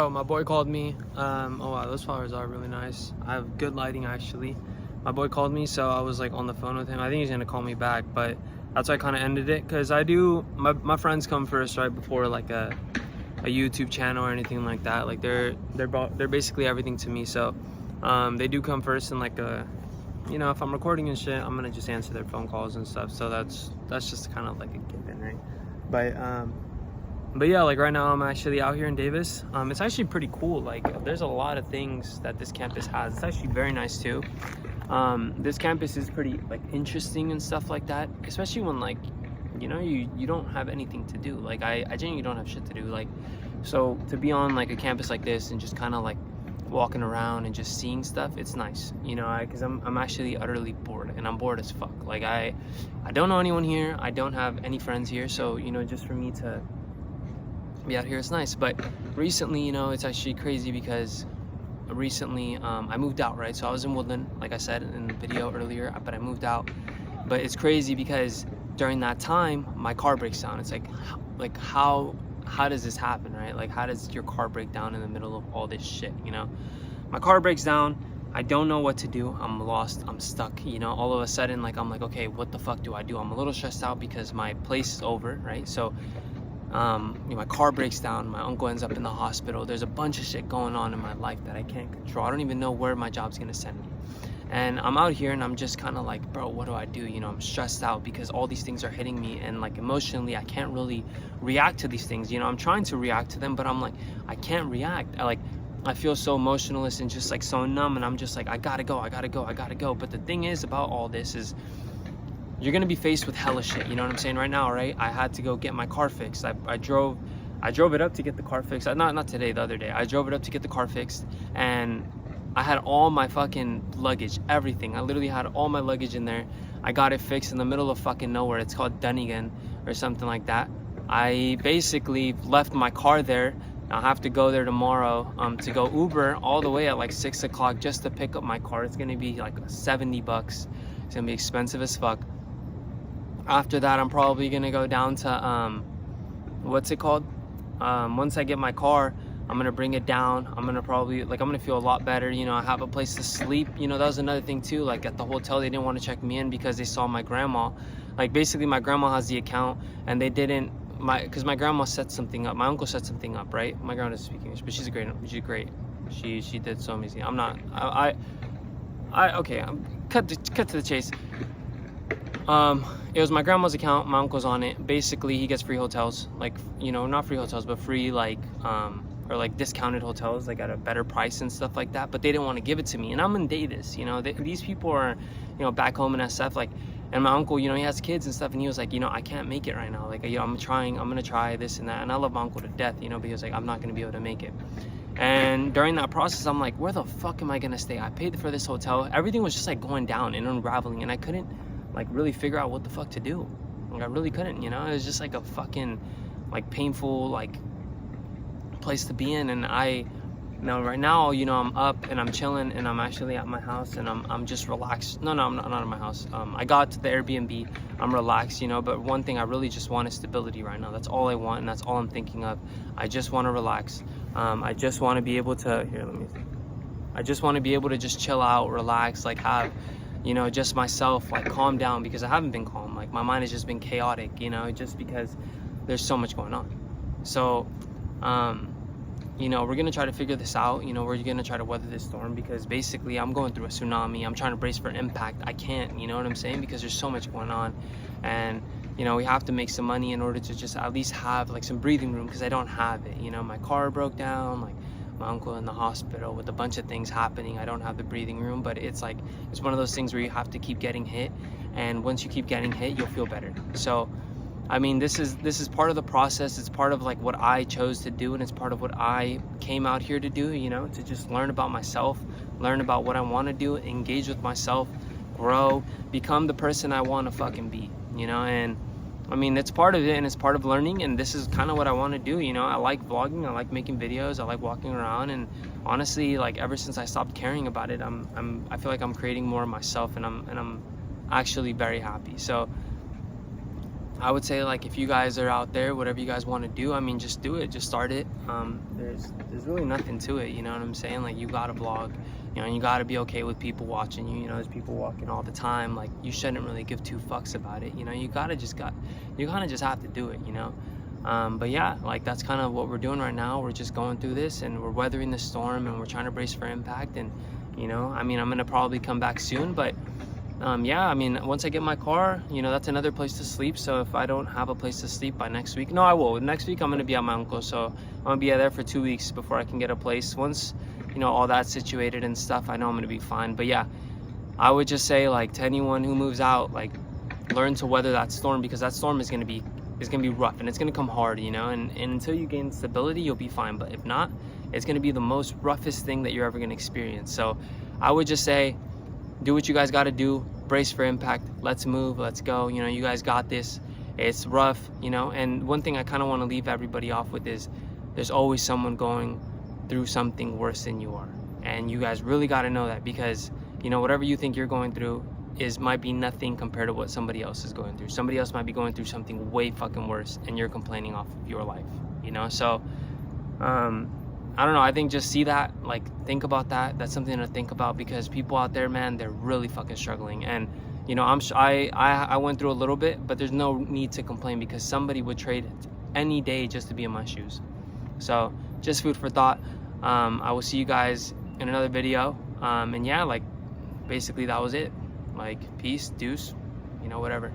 Oh, my boy called me. Oh wow, those flowers are really nice. I have good lighting actually. My boy called me, so I was like on the phone with him. I think he's gonna call me back, but that's why I kind of ended it, because I do my friends come first right before like a YouTube channel or anything like that. Like they're basically everything to me. So they do come first, and like if I'm recording and shit, I'm gonna just answer their phone calls and stuff. So that's just kind of like a given, right? But yeah, like right now I'm actually out here in Davis. It's actually pretty cool. Like there's a lot of things that this campus has. It's actually very nice too. This campus is pretty like interesting and stuff like that, especially when like you don't have anything to do. Like I genuinely don't have shit to do. Like, so to be on like a campus like this and just kind of like walking around and just seeing stuff, it's nice, because I'm actually utterly bored, and I'm bored as fuck. Like I don't know anyone here. I don't have any friends here, so just for me to be out here, it's nice. But recently, it's actually crazy because recently I moved out, right? So I was in Woodland, like I said in the video earlier, but I moved out. But it's crazy because during that time my car breaks down. It's like how does this happen, right? Like, how does your car break down in the middle of all this shit? My car breaks down. I don't know what to do. I'm lost. I'm stuck. All of a sudden, like, I'm like, okay, what the fuck do I do? I'm a little stressed out because my place is over, right? So my car breaks down. My uncle ends up in the hospital. There's a bunch of shit going on in my life that I can't control. I don't even know where my job's gonna send me. And I'm out here and I'm just kind of like, bro, what do I do? I'm stressed out because all these things are hitting me, and like emotionally I can't really react to these things. I'm trying to react to them, but I'm like, I can't react. I feel so emotionless and just like so numb, and I'm just like, I gotta go. But the thing is about all this is you're gonna be faced with hella shit. You know what I'm saying? Right now, right? I had to go get my car fixed. I drove it up to get the car fixed. Not today, the other day. I drove it up to get the car fixed, and I had all my fucking luggage, everything. I literally had all my luggage in there. I got it fixed in the middle of fucking nowhere. It's called Dunnigan or something like that. I basically left my car there. I'll have to go there tomorrow to go Uber all the way at like 6 o'clock just to pick up my car. It's gonna be like 70 bucks. It's gonna be expensive as fuck. After that, I'm probably gonna go down to what's it called? Once I get my car, I'm gonna bring it down. I'm gonna feel a lot better. I have a place to sleep. That was another thing too. Like at the hotel, they didn't want to check me in because they saw my grandma. Like basically my grandma has the account, and they didn't, because my grandma set something up. My uncle set something up, right? My grandma doesn't speak English, but she's great. She did so amazing. Okay, cut to the chase. It was my grandma's account. My uncle's on it. Basically, he gets free hotels, like, not free hotels, but free or like discounted hotels, like at a better price and stuff like that. But they didn't want to give it to me, and I'm in Davis. These people are, back home in SF, like, and my uncle, he has kids and stuff, and he was like, I can't make it right now. Like, I'm gonna try this and that, and I love my uncle to death, because like I'm not gonna be able to make it. And during that process, I'm like, where the fuck am I gonna stay? I paid for this hotel. Everything was just like going down and unraveling, and I couldn't like really figure out what the fuck to do. Like I really couldn't. It was just like a fucking like painful like place to be in. And right now, I'm up and I'm chilling, and I'm actually at my house, and I'm just relaxed. No, I'm not at my house. I got to the Airbnb. I'm relaxed, but one thing I really just want is stability right now. That's all I want, and that's all I'm thinking of. I just want to relax. I just want to be able to I just want to be able to just chill out, relax, like have just myself, like calm down, because I haven't been calm. Like my mind has just been chaotic, just because there's so much going on. So we're gonna try to figure this out. We're gonna try to weather this storm, because basically I'm going through a tsunami. I'm trying to brace for impact. I can't, you know what I'm saying, because there's so much going on, and we have to make some money in order to just at least have like some breathing room, because I don't have it. My car broke down, like my uncle in the hospital with a bunch of things happening. I don't have the breathing room, but it's like, it's one of those things where you have to keep getting hit, and once you keep getting hit, you'll feel better. So this is part of the process. It's part of like what I chose to do, and it's part of what I came out here to do, to just learn about myself, learn about what I want to do, engage with myself, grow, become the person I want to fucking be, and it's part of it, and it's part of learning, and this is kind of what I want to do. I like vlogging, I like making videos, I like walking around, and honestly, like ever since I stopped caring about it, I feel like I'm creating more of myself, and I'm actually very happy. So I would say, like, if you guys are out there, whatever you guys want to do, I mean, just do it, just start it. There's really nothing to it, you know what I'm saying? Like, you gotta vlog, you know, and you gotta be okay with people watching you. You know, there's people walking all the time. Like, you shouldn't really give two fucks about it, you know. You kind of just have to do it, you know. But yeah, like, that's kind of what we're doing right now. We're just going through this, and we're weathering the storm, and we're trying to brace for impact. And, you know, I mean, I'm gonna probably come back soon, but yeah, I mean, once I get my car, you know, that's another place to sleep. So if I don't have a place to sleep by next week, no, I will. Next week, I'm going to be at my uncle's. So I'm going to be there for 2 weeks before I can get a place. Once, you know, all that's situated and stuff, I know I'm going to be fine. But yeah, I would just say, like, to anyone who moves out, like, learn to weather that storm, because that storm is going to be rough, and it's going to come hard, you know, and until you gain stability, you'll be fine. But if not, it's going to be the most roughest thing that you're ever going to experience. So I would just say, do what you guys got to do, brace for impact, let's move, let's go, you know, you guys got this. It's rough, you know. And one thing I kind of want to leave everybody off with is there's always someone going through something worse than you are, and you guys really got to know that, because, you know, whatever you think you're going through might be nothing compared to what somebody else is going through. Somebody else might be going through something way fucking worse, and you're complaining off of your life, you know. So I don't know, I think just see that, like, think about that. That's something to think about, because people out there, man, they're really fucking struggling. And, you know, I went through a little bit, but there's no need to complain, because somebody would trade any day just to be in my shoes. So just food for thought. I will see you guys in another video. And yeah, like, basically that was it. Like, peace, deuce, you know, whatever.